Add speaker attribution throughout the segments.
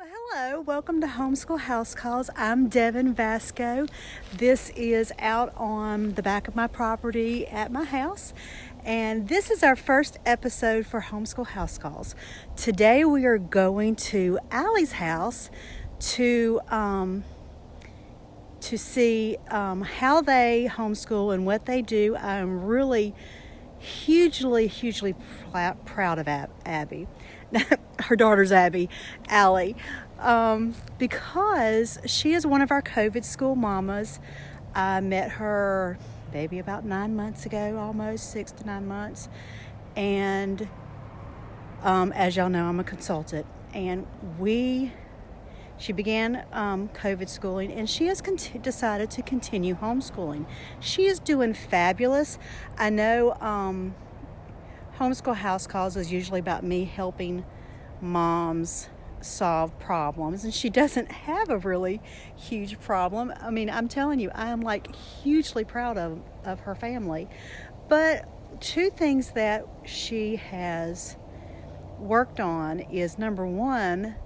Speaker 1: Well, hello, welcome to Homeschool House Calls. I'm Devin Vasco. This is out on the back of my property at my house, and this is our first episode for Homeschool House Calls. Today we are going to Allie's house to see how they homeschool and what they do. I'm really hugely proud of Abby. Her daughter's Abby, Allie, because she is one of our COVID school mamas. I met her maybe about 9 months ago, almost 6 to 9 months. And as y'all know, I'm a consultant. And she began COVID schooling, and she has decided to continue homeschooling. She is doing fabulous. I know Homeschool House Calls is usually about me helping moms solve problems, and she doesn't have a really huge problem. I mean, I'm telling you, I am like hugely proud of her family. But two things that she has worked on is, number one,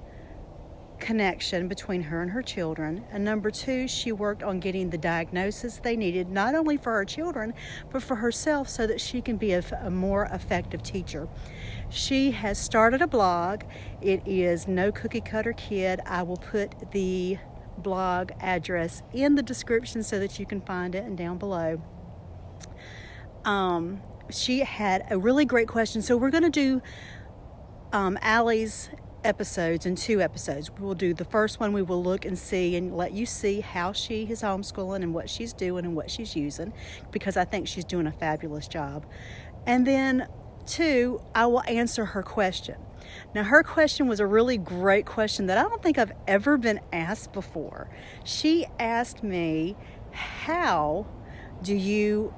Speaker 1: connection between her and her children, and number two, she worked on getting the diagnosis they needed, not only for her children but for herself, so that she can be a more effective teacher. She has started a blog. It is No Cookie Cutter Kid. I will put the blog address in the description so that you can find it, and down below. She had a really great question, so we're going to do Allie's episodes in 2 episodes. We'll do the first one. We will look and see and let you see how she is homeschooling and what she's doing and what she's using, because I think she's doing a fabulous job. And then 2, I will answer her question. Now, her question was a really great question that I don't think I've ever been asked before. She asked me, how do you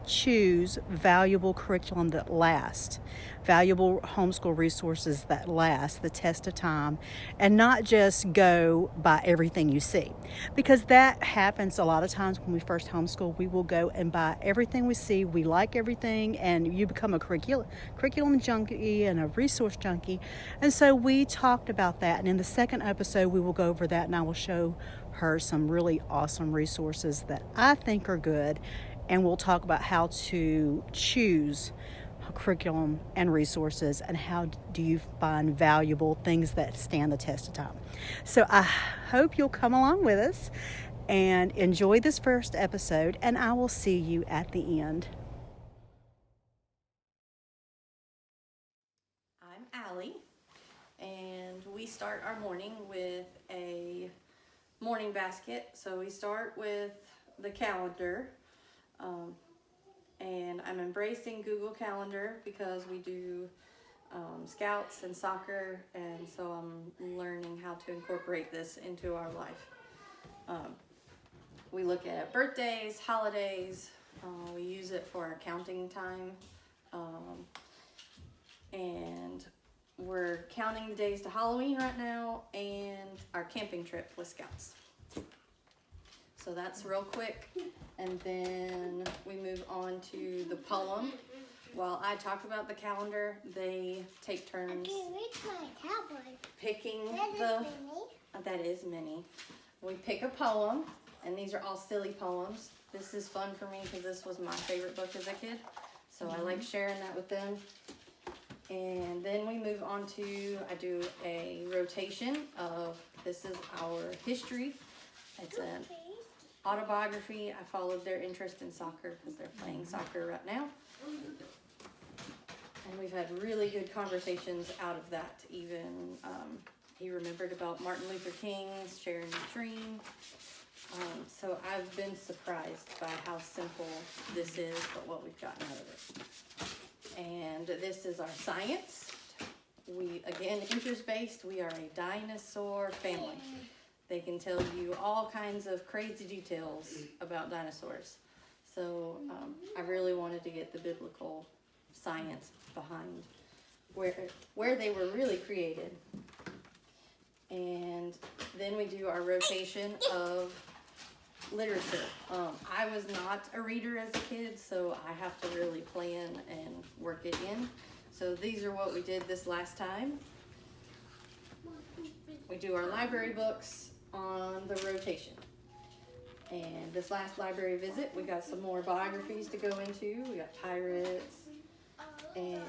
Speaker 1: choose valuable curriculum that lasts, valuable homeschool resources that last the test of time, and not just go by everything you see? Because that happens a lot of times when we first homeschool. We will go and buy everything we see. We like everything, and you become a curriculum junkie and a resource junkie. And so we talked about that, and in the second episode we will go over that, and I will show her some really awesome resources that I think are good, and we'll talk about how to choose curriculum and resources, and how do you find valuable things that stand the test of time. So I hope you'll come along with us and enjoy this first episode, and I will see you at the end.
Speaker 2: I'm Allie, and we start our morning with a morning basket. So we start with the calendar. And I'm embracing Google Calendar because we do scouts and soccer, and so I'm learning how to incorporate this into our life. We look at birthdays, holidays, we use it for our counting time, and we're counting the days to Halloween right now, and our camping trip with scouts. So that's real quick, and then we move on to the poem. While I talk about the calendar, they take turns picking that is mini. We pick a poem, and these are all silly poems. This is fun for me because this was my favorite book as a kid, so I like sharing that with them. And then we move on to, I do a rotation of, this is our history. It's an autobiography. I followed their interest in soccer because they're playing soccer right now. And we've had really good conversations out of that. Even he remembered about Martin Luther King's sharing a dream. So I've been surprised by how simple this is, but what we've gotten out of it. And this is our science. We, again, interest-based. We are a dinosaur family. They can tell you all kinds of crazy details about dinosaurs. So I really wanted to get the biblical science behind where they were really created. And then we do our rotation of literature. I was not a reader as a kid, so I have to really plan and work it in. So these are what we did this last time. we do our library books on the rotation. And this last library visit, we got some more biographies to go into. We got pirates and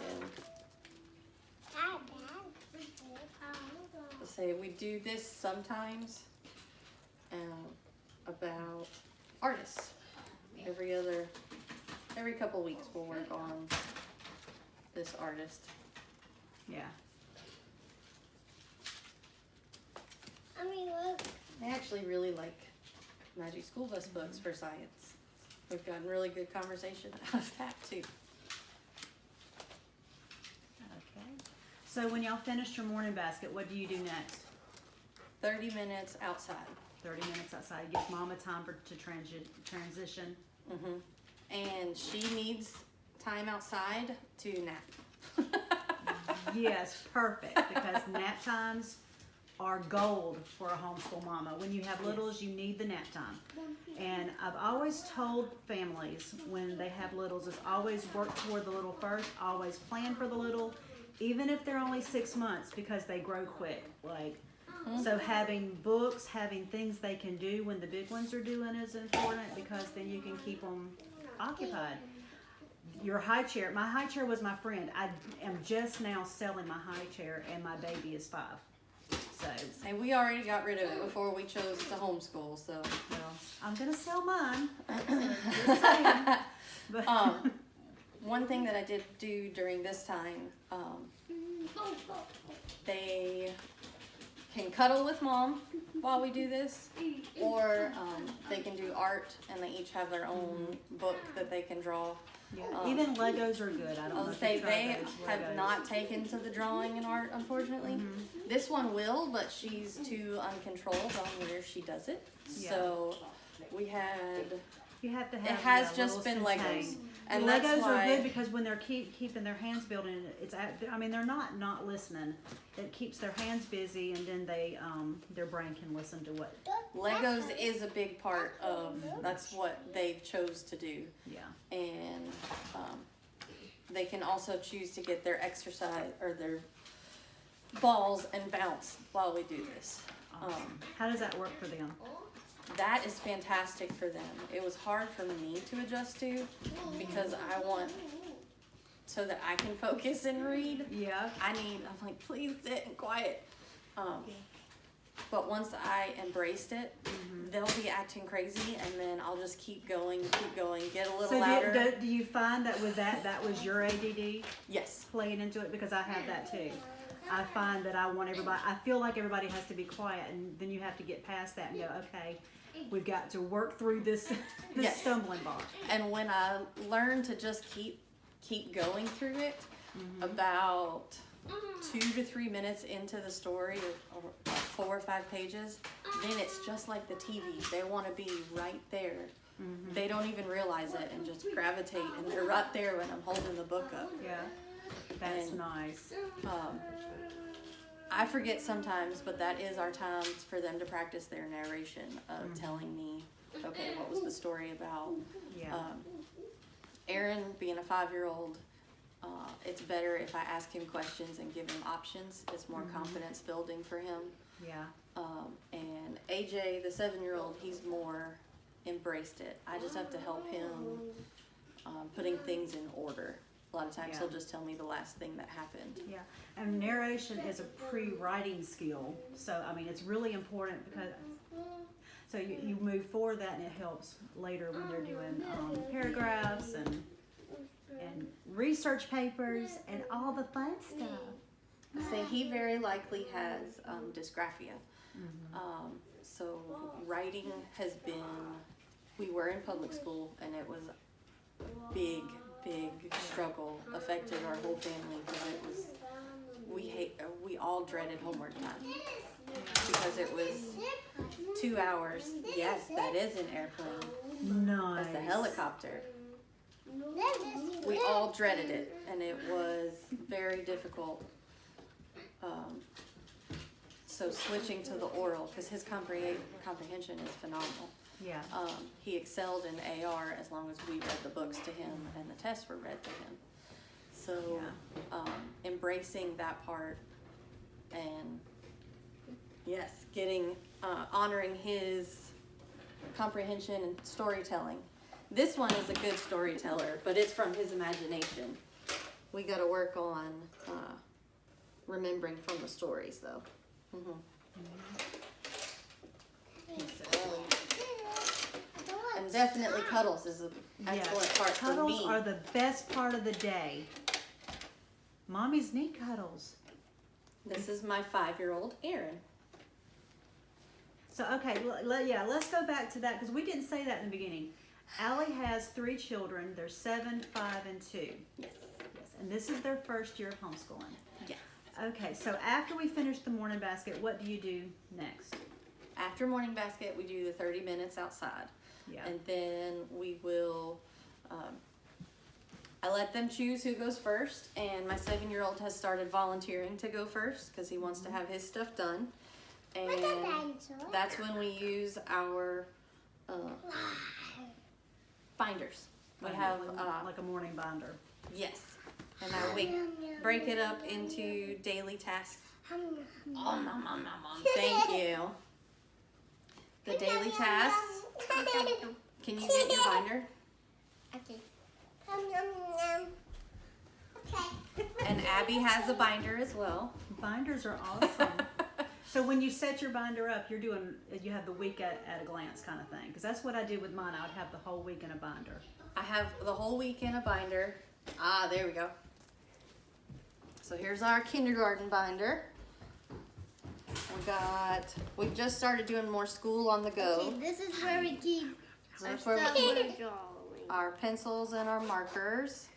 Speaker 2: let's say we do this sometimes about artists. Every couple weeks we'll work on this artist.
Speaker 1: Yeah.
Speaker 2: I actually really like Magic School Bus books for science. We've gotten really good conversation out of that too.
Speaker 1: Okay. So when y'all finish your morning basket, what do you do next?
Speaker 2: 30 minutes outside.
Speaker 1: 30 minutes outside. Give Mama time to transition.
Speaker 2: And she needs time outside to nap.
Speaker 1: Yes, perfect. Because nap times are gold for a homeschool mama. When you have littles, you need the nap time. And I've always told families when they have littles is always work toward the little first, always plan for the little, even if they're only 6 months, because they grow quick. So having books, having things they can do when the big ones are doing is important, because then you can keep them occupied. Your high chair, my high chair was my friend. I am just now selling my high chair and my baby is 5. So,
Speaker 2: And we already got rid of it before we chose to homeschool, so.
Speaker 1: well, I'm gonna sell mine. Just saying. But
Speaker 2: One thing that I did do during this time, they can cuddle with mom while we do this, or they can do art, and they each have their own book that they can draw.
Speaker 1: yeah, even Legos are good. I don't know
Speaker 2: I'll
Speaker 1: if
Speaker 2: say
Speaker 1: you tried
Speaker 2: they
Speaker 1: those
Speaker 2: have
Speaker 1: Legos.
Speaker 2: not taken to the drawing and art, unfortunately. This one will, but she's too uncontrolled on where she does it.
Speaker 1: Yeah.
Speaker 2: So we had,
Speaker 1: You have to have.
Speaker 2: it has
Speaker 1: yeah,
Speaker 2: just
Speaker 1: little
Speaker 2: been Legos.
Speaker 1: contained.
Speaker 2: And
Speaker 1: Legos
Speaker 2: that's
Speaker 1: are good
Speaker 2: why,
Speaker 1: because when they're keeping their hands building, I mean they're not listening. It keeps their hands busy, and then they their brain can listen to what.
Speaker 2: Legos is a big part of, that's what they've chose to do.
Speaker 1: Yeah.
Speaker 2: And they can also choose to get their exercise or their balls and bounce while we do this.
Speaker 1: Awesome. How does that work for them?
Speaker 2: That is fantastic for them. It was hard for me to adjust to because I want so that I can focus and read.
Speaker 1: Yeah.
Speaker 2: I'm like, please sit and quiet. But once I embraced it, they'll be acting crazy, and then I'll just keep going, get a little
Speaker 1: So
Speaker 2: louder.
Speaker 1: do you find that with that was your ADD
Speaker 2: Yes.
Speaker 1: playing into it? Because I have that too. I find that I want everybody, I feel like everybody has to be quiet, and then you have to get past that and go, okay, we've got to work through this
Speaker 2: Yes.
Speaker 1: stumbling block.
Speaker 2: And when I learned to just keep going through it, about 2 to 3 minutes into the story, or 4 or 5 pages, then it's just like the TV. They want to be right there. They don't even realize it and just gravitate, and they're right there when I'm holding the book up.
Speaker 1: Yeah, that's
Speaker 2: And,
Speaker 1: nice.
Speaker 2: I forget sometimes, but that is our time for them to practice their narration of telling me, okay, what was the story about?
Speaker 1: Yeah.
Speaker 2: Aaron, being a 5-year-old, it's better if I ask him questions and give him options. It's more confidence building for him.
Speaker 1: Yeah.
Speaker 2: And AJ, the 7-year-old, he's more embraced it. I just have to help him putting things in order. A lot of times
Speaker 1: Yeah.
Speaker 2: he'll just tell me the last thing that happened.
Speaker 1: Yeah, and narration is a pre-writing skill, so I mean it's really important because so you move forward that, and it helps later when they're doing paragraphs and research papers and all the fun stuff.
Speaker 2: So he very likely has dysgraphia. So writing has been, we were in public school, and it was a big struggle, affected our whole family, because it was, we all dreaded homework time because it was 2 hours. Yes, that is an airplane.
Speaker 1: Nice.
Speaker 2: That's a helicopter. We all dreaded it, and it was very difficult. So switching to the oral, because his comprehension is phenomenal.
Speaker 1: Yeah.
Speaker 2: He excelled in AR as long as we read the books to him and the tests were read to him. So embracing that part and Yes, honoring his comprehension and storytelling. This one is a good storyteller, but it's from his imagination. We got to work on remembering from the stories, though. And definitely cuddles is an excellent part for me.
Speaker 1: Cuddles are the best part of the day. Mommies need cuddles.
Speaker 2: This is my 5-year-old Aaron.
Speaker 1: So, okay, let's go back to that because we didn't say that in the beginning. Allie has 3 children. They're 7, 5, and 2.
Speaker 2: Yes.
Speaker 1: And this is their first year of homeschooling.
Speaker 2: Yes.
Speaker 1: Okay, so after we finish the morning basket, what do you do next?
Speaker 2: After morning basket, we do the 30 minutes outside.
Speaker 1: Yeah.
Speaker 2: And then we will, I let them choose who goes first. And my 7-year-old has started volunteering to go first because he wants to have his stuff done. And that's when we use our binders. We have
Speaker 1: like a morning binder.
Speaker 2: Yes, and we break it up into daily tasks. Thank you. The daily tasks. Can you get your binder?
Speaker 3: Okay.
Speaker 2: And Abby has a binder as well.
Speaker 1: Binders are awesome. So when you set your binder up, you have the week at a glance kind of thing. Because that's what I did with mine. I would have the whole week in a binder.
Speaker 2: I have the whole week in a binder. There we go. So here's our kindergarten binder. We just started doing more school on the go.
Speaker 3: Okay, this is where we keep
Speaker 2: That's
Speaker 3: our
Speaker 2: where
Speaker 3: stuff
Speaker 2: we
Speaker 3: we're
Speaker 2: keep
Speaker 3: drawing.
Speaker 2: our pencils and our markers.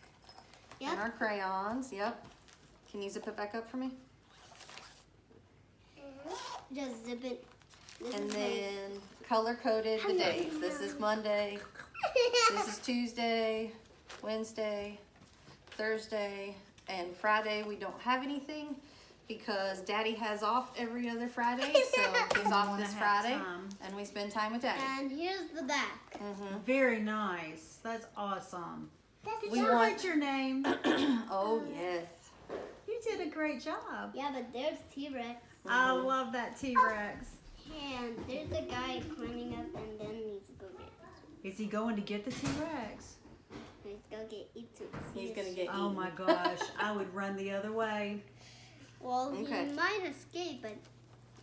Speaker 3: Yep.
Speaker 2: And our crayons. Yep. Can you zip it back up for me?
Speaker 3: Just zip it.
Speaker 2: And then color-coded the days. This is Monday. This is Tuesday, Wednesday, Thursday, and Friday. We don't have anything because Daddy has off every other Friday, so he's off this Friday, and we spend time with Daddy.
Speaker 3: And here's the back.
Speaker 1: Very nice. That's awesome.
Speaker 3: That's
Speaker 1: Did you write your name?
Speaker 2: Oh, yes.
Speaker 1: You did a great job.
Speaker 3: Yeah, but there's T-Rex.
Speaker 1: I love that T-Rex.
Speaker 3: And there's a guy climbing up and then he's going to get
Speaker 1: Is he going to get the T-Rex?
Speaker 3: He's going to get eaten.
Speaker 2: He's going to get eaten.
Speaker 1: Oh my gosh, I would run the other way.
Speaker 3: Well,
Speaker 2: Okay.
Speaker 3: he might escape, but...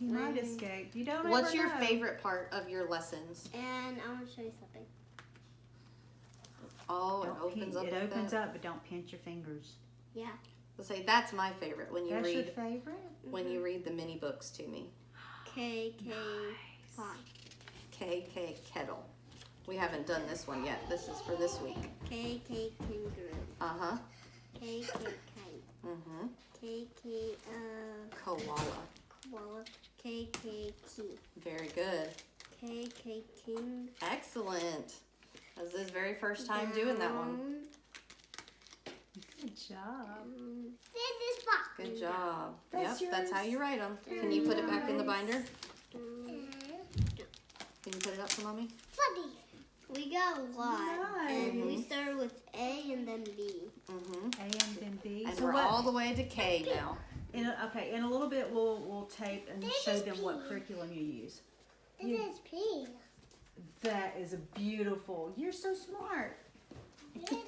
Speaker 1: He might escape. You don't
Speaker 2: What's
Speaker 1: ever
Speaker 2: your
Speaker 1: know.
Speaker 2: favorite part of your lessons?
Speaker 3: And I want to show you something.
Speaker 2: Oh, it
Speaker 1: Don't
Speaker 2: opens up
Speaker 1: It
Speaker 2: like
Speaker 1: opens
Speaker 2: that.
Speaker 1: up, but don't pinch your fingers.
Speaker 3: Yeah.
Speaker 2: Let's say that's my favorite when you
Speaker 1: That's your
Speaker 2: read
Speaker 1: favorite?
Speaker 2: when you read the mini books to me.
Speaker 3: KK Pot.
Speaker 2: KK Kettle. We haven't done this one yet. This is for this week.
Speaker 3: KK Kangaroo.
Speaker 2: Uh-huh.
Speaker 3: KK Kite.
Speaker 2: Mm-hmm.
Speaker 3: KK
Speaker 2: Koala.
Speaker 3: Koala. KK Key.
Speaker 2: Very good.
Speaker 3: KK King.
Speaker 2: Excellent. This is his very first time doing that one.
Speaker 1: Good job.
Speaker 3: This box.
Speaker 2: Good job.
Speaker 1: That's
Speaker 2: Yep, that's how
Speaker 1: yours.
Speaker 2: you write them. Can you put it back in the binder? Can you put it up for Mommy?
Speaker 3: Funny. We got a lot. And we
Speaker 1: Nice.
Speaker 3: started with A and then B.
Speaker 2: Mm-hmm.
Speaker 1: A and then B.
Speaker 2: And
Speaker 1: So
Speaker 2: we're
Speaker 1: what?
Speaker 2: all the way to K now.
Speaker 1: In a little bit, we'll tape and show them what curriculum you use.
Speaker 3: This is P.
Speaker 1: That is a beautiful. You're so smart.
Speaker 3: This is.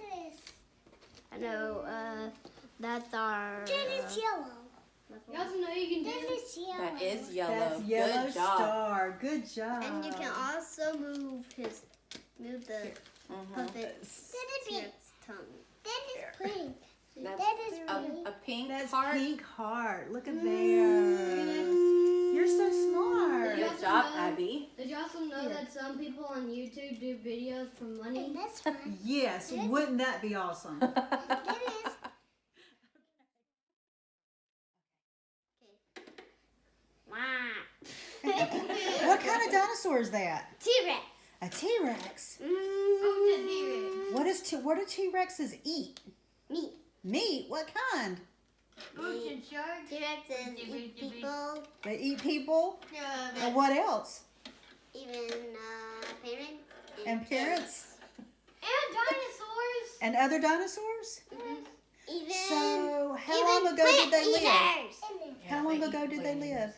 Speaker 3: I know. That's our. This is yellow. You also know you can do. This is yellow.
Speaker 2: That is yellow.
Speaker 1: That's yellow
Speaker 2: Good job.
Speaker 1: star. Good job.
Speaker 3: And you can also move the puppet's tongue. That is pink.
Speaker 2: That's
Speaker 3: That is
Speaker 2: a pink
Speaker 1: That's
Speaker 2: heart.
Speaker 1: pink heart. Look at there. You're so smart.
Speaker 2: Good job, Abby.
Speaker 4: Did you also know that some people on YouTube do videos for money?
Speaker 3: And that's fine.
Speaker 1: Yes, wouldn't that be awesome?
Speaker 3: That is.
Speaker 1: What kind of dinosaur is that?
Speaker 3: T-Rex.
Speaker 1: A T-Rex. What do T-Rexes eat?
Speaker 3: Meat.
Speaker 1: Meat? What kind?
Speaker 3: T-Rexes eat people.
Speaker 1: They eat people? And what else?
Speaker 3: Even parents.
Speaker 1: And parents?
Speaker 4: And dinosaurs!
Speaker 1: And other dinosaurs?
Speaker 3: Even.
Speaker 1: So, how
Speaker 3: even
Speaker 1: long ago did they
Speaker 3: plant
Speaker 1: live?
Speaker 3: eaters.
Speaker 1: How long ago did they live?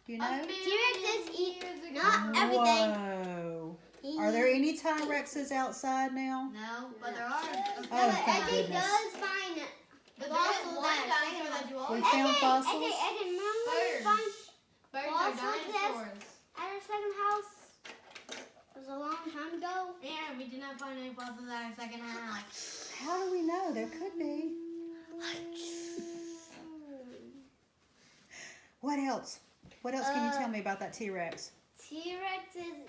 Speaker 1: Do you know?
Speaker 3: T-Rexes eat not everything.
Speaker 1: Whoa. Are there any T-Rexes outside now?
Speaker 4: No, but there are.
Speaker 1: Oh,
Speaker 3: but
Speaker 1: thank
Speaker 3: Eddie
Speaker 1: goodness.
Speaker 3: does find
Speaker 4: But
Speaker 3: fossils
Speaker 4: one
Speaker 3: that
Speaker 4: dinosaur that you
Speaker 1: We
Speaker 4: always
Speaker 1: found fossils.
Speaker 3: Eddie, remember when we
Speaker 4: Birds.
Speaker 3: found
Speaker 4: Birds are
Speaker 3: fossils
Speaker 4: dinosaurs.
Speaker 3: at our second house? It was a long time ago.
Speaker 4: Yeah, we did not find any fossils at our second house.
Speaker 1: How do we know? There could be. What else? What else can you tell me about that T-Rex?
Speaker 3: T-Rexes,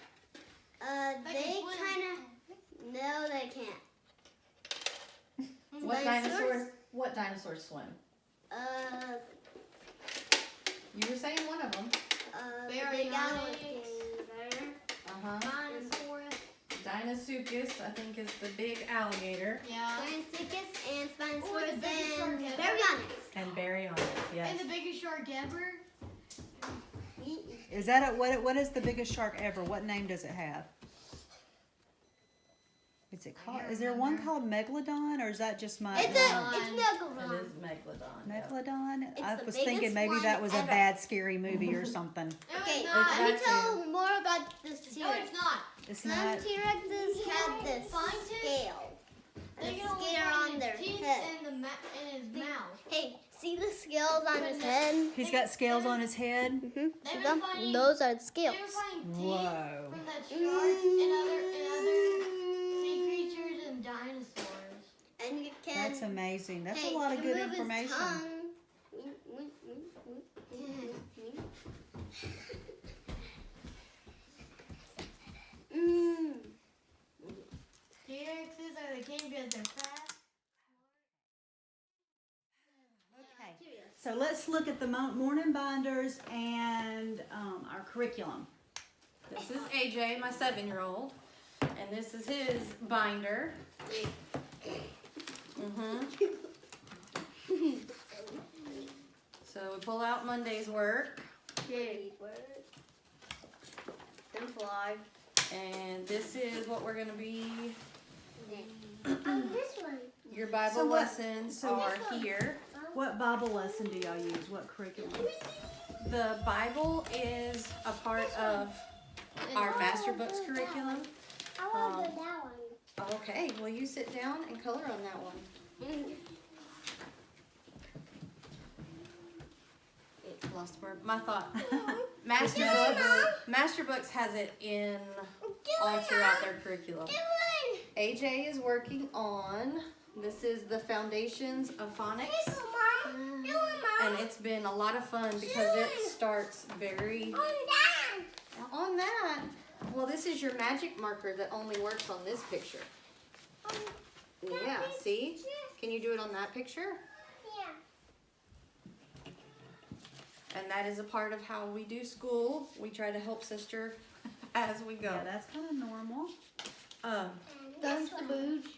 Speaker 4: They
Speaker 3: they
Speaker 4: can swim.
Speaker 3: kind of, no, they can't.
Speaker 2: What dinosaurs? What dinosaurs swim? You were saying one of them.
Speaker 3: The
Speaker 4: Baryonyx.
Speaker 3: big alligator.
Speaker 4: Dinosaurus.
Speaker 2: Dinosuchus, I think, is the big alligator.
Speaker 4: Yeah.
Speaker 3: Spinosuchus and Spinosaurus
Speaker 4: Oh, the biggest shark
Speaker 3: and
Speaker 4: ever.
Speaker 3: Baryonyx.
Speaker 2: And Baryonyx, yes.
Speaker 4: And the biggest shark ever.
Speaker 1: Is that what is the biggest shark ever? What name does it have? Is it called? Is there one called Megalodon, or is that just my?
Speaker 3: It's
Speaker 2: It
Speaker 3: Megalodon.
Speaker 2: is Megalodon. Yep.
Speaker 1: Megalodon.
Speaker 3: It's
Speaker 1: I
Speaker 3: the
Speaker 1: was thinking
Speaker 3: biggest
Speaker 1: maybe that
Speaker 3: one
Speaker 1: was a
Speaker 3: ever.
Speaker 1: bad scary movie or something.
Speaker 4: No,
Speaker 3: Okay,
Speaker 4: it's not.
Speaker 3: let me
Speaker 2: that
Speaker 3: tell more about this
Speaker 4: No,
Speaker 3: T-Rex.
Speaker 4: it's not.
Speaker 1: It's
Speaker 3: Some
Speaker 1: not.
Speaker 3: T-Rexes have this
Speaker 4: Scientists,
Speaker 3: scale.
Speaker 4: They
Speaker 3: And a
Speaker 4: can only
Speaker 3: scale
Speaker 4: find
Speaker 3: on their
Speaker 4: his teeth
Speaker 3: head.
Speaker 4: and his mouth.
Speaker 3: Hey, see the scales on his head?
Speaker 1: He's got scales on his head.
Speaker 3: Mm-hmm.
Speaker 4: They've
Speaker 3: See
Speaker 4: been
Speaker 3: them?
Speaker 4: finding-
Speaker 3: Those are the
Speaker 4: They
Speaker 3: scales.
Speaker 4: were finding teeth
Speaker 1: Whoa.
Speaker 4: from that shark and other sea creatures and dinosaurs.
Speaker 3: And you can.
Speaker 1: That's amazing. That's
Speaker 3: hey,
Speaker 1: a lot of
Speaker 3: can
Speaker 1: good
Speaker 3: move his
Speaker 1: information.
Speaker 3: tongue. Mm.
Speaker 4: T-Rexes are the king because they're fast.
Speaker 1: Okay. So let's look at the morning binders and our curriculum.
Speaker 2: This is AJ, my 7-year-old, and this is his binder. So we pull out Monday's work,
Speaker 3: Don't fly.
Speaker 2: and this is what we're going to be.
Speaker 3: This one.
Speaker 2: Your Bible
Speaker 1: So what-
Speaker 2: lessons
Speaker 1: so-
Speaker 2: are here.
Speaker 1: What Bible lesson do y'all use? What curriculum?
Speaker 2: The Bible is a part of our Master Books curriculum.
Speaker 3: I want to do that one.
Speaker 2: Okay, well you sit down and color on that one. Lost word. My thought. Master Books has it in all throughout their curriculum. AJ is working on, this is the Foundations of Phonics. And it's been a lot of fun because it starts very on that. Well, this is your magic marker that only works on this picture. Yeah, see? Can you do it on that picture? And that is a part of how we do school. We try to help sister as we go.
Speaker 1: Yeah, that's kind of normal.
Speaker 3: That's the boots.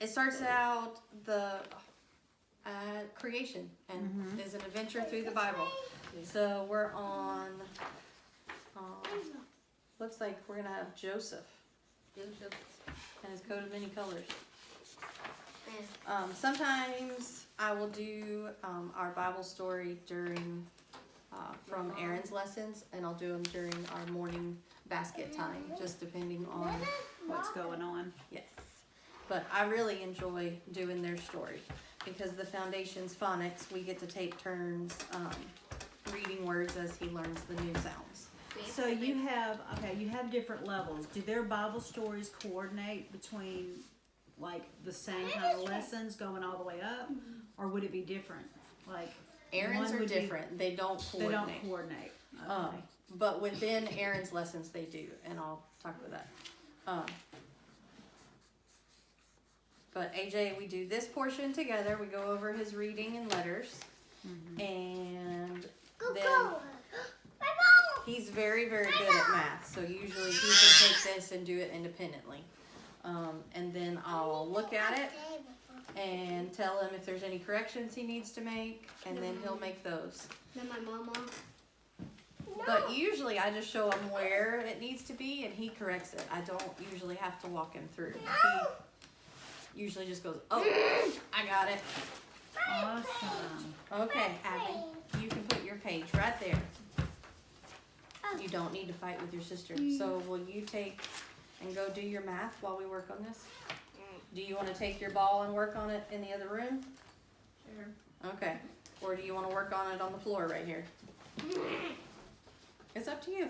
Speaker 2: It starts out the creation and is an adventure through the Bible. So we're on, looks like we're going to have Joseph and his coat of many colors. Sometimes I will do our Bible story during from Aaron's lessons, and I'll do them during our morning basket time, just depending on
Speaker 1: What's going on?
Speaker 2: yes. But I really enjoy doing their story because the Foundation's Phonics, we get to take turns reading words as he learns the new sounds.
Speaker 1: So you have different levels. Do their Bible stories coordinate between like the same kind of lessons going all the way up, or would it be different? Like
Speaker 2: Aaron's
Speaker 1: one
Speaker 2: are
Speaker 1: would be-
Speaker 2: different. They don't
Speaker 1: they
Speaker 2: coordinate.
Speaker 1: don't coordinate. Okay.
Speaker 2: But within Aaron's lessons, they do, and I'll talk about that. But AJ, we do this portion together. We go over his reading and letters, and then he's very, very good at math. So usually he can take this and do it independently, and then I'll look at it and tell him if there's any corrections he needs to make, and then he'll make those.
Speaker 3: Then my mama.
Speaker 2: But usually I just show him where it needs to be and he corrects it. I don't usually have to walk him through. He usually just goes, oh, I got it.
Speaker 1: Awesome.
Speaker 2: Okay, Abby, you can put your page right there. You don't need to fight with your sister. So will you take and go do your math while we work on this? Do you want to take your ball and work on it in the other room?
Speaker 1: Sure.
Speaker 2: Okay. Or do you want to work on it on the floor right here? It's up to you.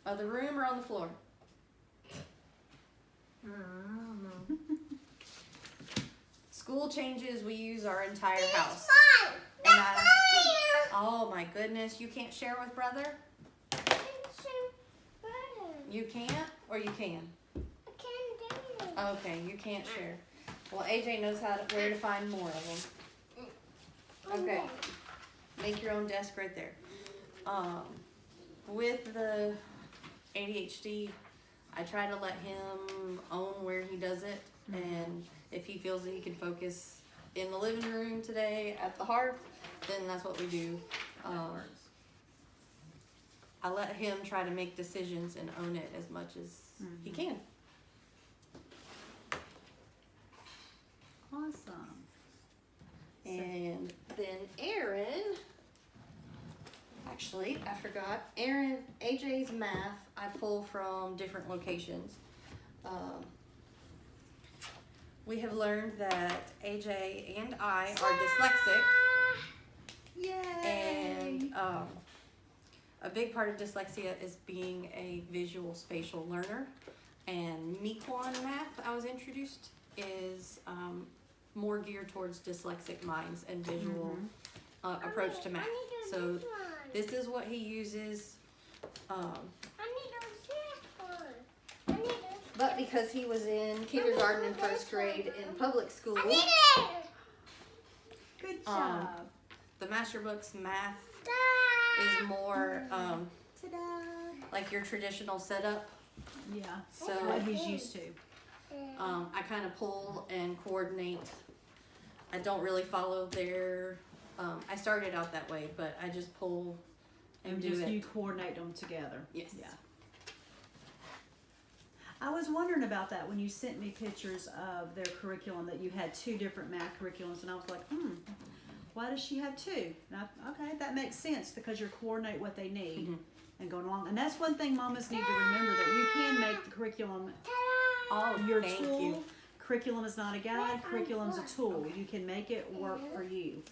Speaker 2: Other room or on the floor?
Speaker 4: I don't know.
Speaker 2: School changes, we use our entire house.
Speaker 3: Fine.
Speaker 2: And oh my goodness, you can't share with brother? You can't or you can?
Speaker 3: I can't do it.
Speaker 2: Okay, you can't share. Well, AJ knows where to find more of them. Okay, make your own desk right there. With the ADHD, I try to let him own where he does it, and if he feels that he can focus in the living room today at the hearth, then that's what we do. I let him try to make decisions and own it as much as he can.
Speaker 1: Awesome.
Speaker 2: And then Aaron, actually, I forgot. AJ's math, I pull from different locations. We have learned that AJ and I are dyslexic.
Speaker 1: Yay!
Speaker 2: And a big part of dyslexia is being a visual spatial learner. And Mequon math I was introduced is more geared towards dyslexic minds and visual approach to math. So this is what he uses. But because he was in kindergarten and first grade in public school,
Speaker 1: Good job.
Speaker 2: the master book's math is more
Speaker 1: Ta-da!
Speaker 2: like your traditional setup.
Speaker 1: Yeah.
Speaker 2: So
Speaker 1: What he's used to.
Speaker 2: I kind of pull and coordinate. I don't really follow their. I started out that way, but I just pull and do
Speaker 1: just
Speaker 2: it.
Speaker 1: you coordinate them together.
Speaker 2: Yes.
Speaker 1: Yeah. I was wondering about that when you sent me pictures of their curriculum, that you had 2 different math curriculums, and I was like, why does she have 2? And okay, that makes sense, because you're coordinate what they need and going along. And that's one thing mamas need to remember, that you can make the curriculum your
Speaker 2: thank
Speaker 1: tool.
Speaker 2: you.
Speaker 1: Curriculum is not a guide, curriculum's a tool. You can make it work for you.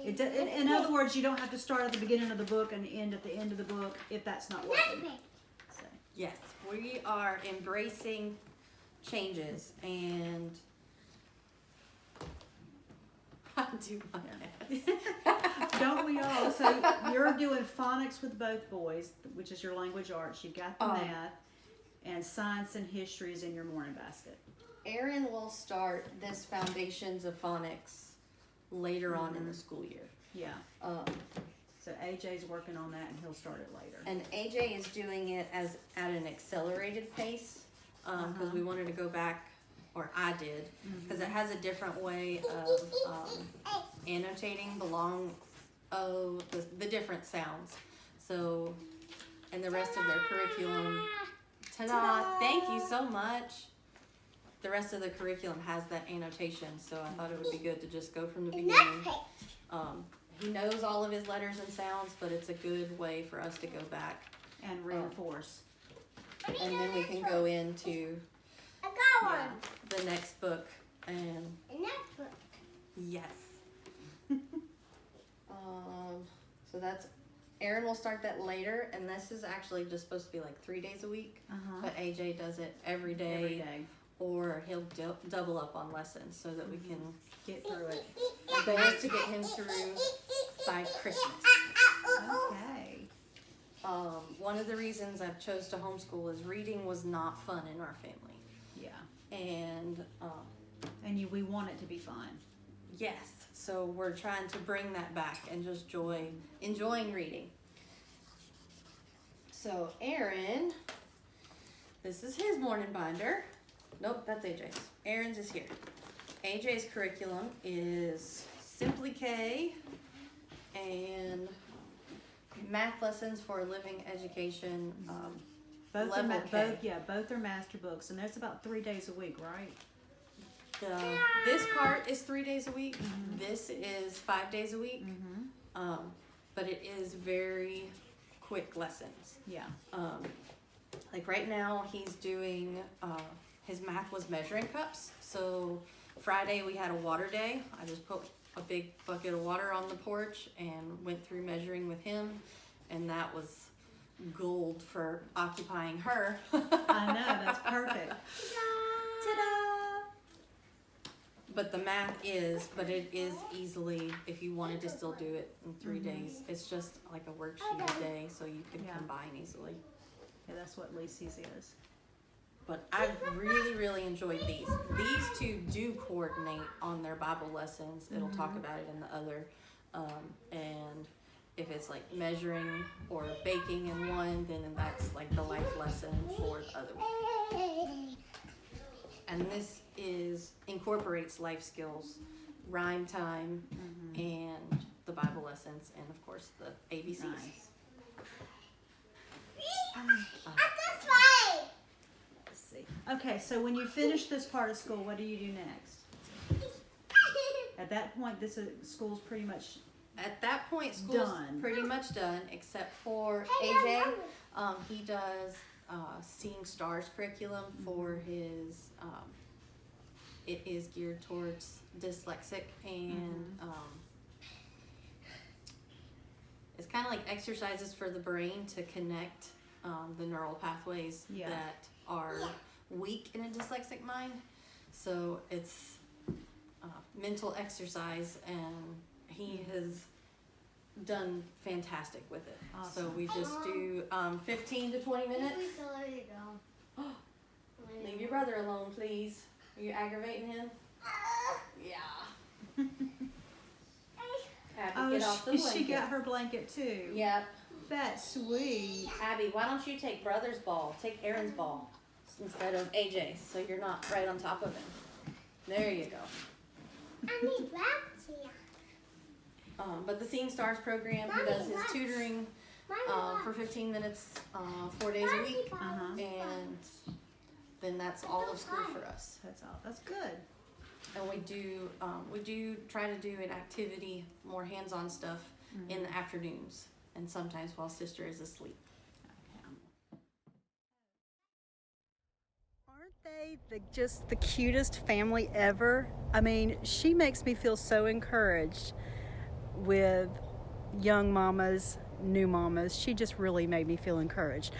Speaker 1: In other words, you don't have to start at the beginning of the book and end at the end of the book if that's not working. So.
Speaker 2: Yes, we are embracing changes, and I do my best.
Speaker 1: Don't we all? So you're doing phonics with both boys, which is your language arts. You've got the math, and science and history is in your morning basket.
Speaker 2: Aaron will start this Foundations of Phonics later on in the school year.
Speaker 1: Yeah. So AJ's working on that, and he'll start it later.
Speaker 2: And AJ is doing it at an accelerated pace because we wanted to go back, or I did, because it has a different way of annotating the different sounds. So, and the rest of their curriculum. Ta-da! Thank you so much. The rest of the curriculum has that annotation, so I thought it would be good to just go from the beginning. He knows all of his letters and sounds, but it's a good way for us to go back.
Speaker 1: And reinforce.
Speaker 2: And then we can go into the next book. And yes. So that's, Aaron will start that later, and this is actually just supposed to be like 3 days a week. But AJ does it every day. Or he'll double up on lessons so that we can
Speaker 1: get through it.
Speaker 2: The goal is to get him through by Christmas.
Speaker 1: Okay.
Speaker 2: One of the reasons I've chose to homeschool is reading was not fun in our family.
Speaker 1: Yeah.
Speaker 2: And
Speaker 1: we want it to be fun.
Speaker 2: yes, so we're trying to bring that back and just enjoying reading. So Aaron, this is his morning binder. Nope, that's AJ's. Aaron's is here. AJ's curriculum is Simply K and math lessons for living education.
Speaker 1: Both
Speaker 2: are
Speaker 1: are master books, and that's about 3 days a week, right?
Speaker 2: This part is 3 days a week. This is 5 days a week. But it is very quick lessons.
Speaker 1: Yeah.
Speaker 2: Like right now he's doing, his math was measuring cups. So Friday we had a water day. I just put a big bucket of water on the porch and went through measuring with him. And that was gold for occupying her.
Speaker 1: I know, that's perfect. Ta-da!
Speaker 2: But the math but it is easily, if you wanted to still do it in 3 days, it's just like a worksheet a day, so you can combine easily.
Speaker 1: Yeah, that's what Lacey's is.
Speaker 2: But I've really, really enjoyed these. These two do coordinate on their Bible lessons. It'll talk about it in the other. And if it's like measuring or baking in one, then that's like the life lesson for the other one. And this incorporates life skills, rhyme time, and the Bible lessons, and of course the ABCs.
Speaker 1: Nice. Let's see. Okay, so when you finish this part of school, what do you do next? At that point, school's pretty much
Speaker 2: At that point, school's
Speaker 1: done.
Speaker 2: pretty much done, except for AJ. He does Seeing Stars curriculum for his. It is geared towards dyslexic, and it's kind of like exercises for the brain to connect the neural pathways that are weak in a dyslexic mind. So it's mental exercise, and he has done fantastic with it.
Speaker 1: Awesome.
Speaker 2: So we just do 15 to 20 minutes.
Speaker 4: Please don't let it go.
Speaker 2: Leave your brother alone, please. Are you aggravating him? Yeah. Abby, get off the blanket.
Speaker 1: She got her blanket too.
Speaker 2: Yep.
Speaker 1: That's sweet.
Speaker 2: Abby, why don't you take brother's ball? Take Aaron's ball instead of AJ's, so you're not right on top of him. There you go.
Speaker 3: I need rats here.
Speaker 2: But the Seeing Stars program, he does his tutoring for 15 minutes, 4 days a week, and then that's all of school for us.
Speaker 1: That's all. That's good.
Speaker 2: And we do try to do an activity, more hands-on stuff in the afternoons, and sometimes while sister is asleep.
Speaker 1: Aren't they just the cutest family ever? I mean, she makes me feel so encouraged with young mamas, new mamas. She just really made me feel encouraged.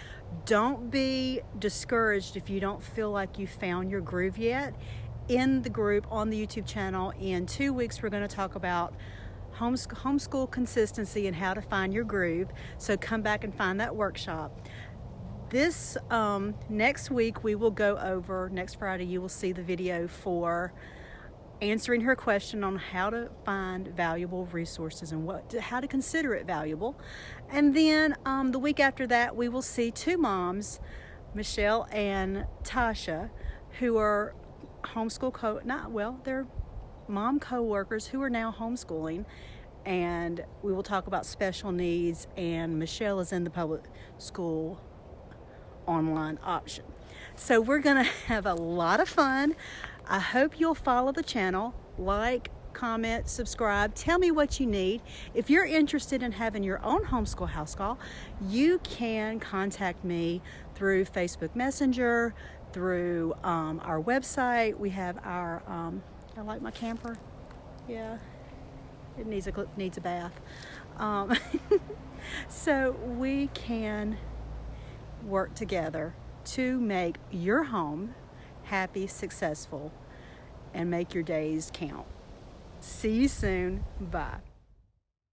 Speaker 1: Don't be discouraged if you don't feel like you found your groove yet. In the group on the YouTube channel, in 2 weeks, we're going to talk about homeschool consistency and how to find your groove. So come back and find that workshop. This next week, we will go over, next Friday, you will see the video for answering her question on how to find valuable resources and how to consider it valuable. And then the week after that, we will see two moms, Michelle and Tasha, who are they're mom co-workers who are now homeschooling, and we will talk about special needs, and Michelle is in the public school online option. So we're gonna have a lot of fun. I hope you'll follow the channel, like, comment, subscribe, tell me what you need. If you're interested in having your own homeschool house call, you can contact me through Facebook Messenger, through our website. We have our, I like my camper. Yeah, it needs a bath. So we can work together to make your home happy, successful, and make your days count. See you soon. Bye.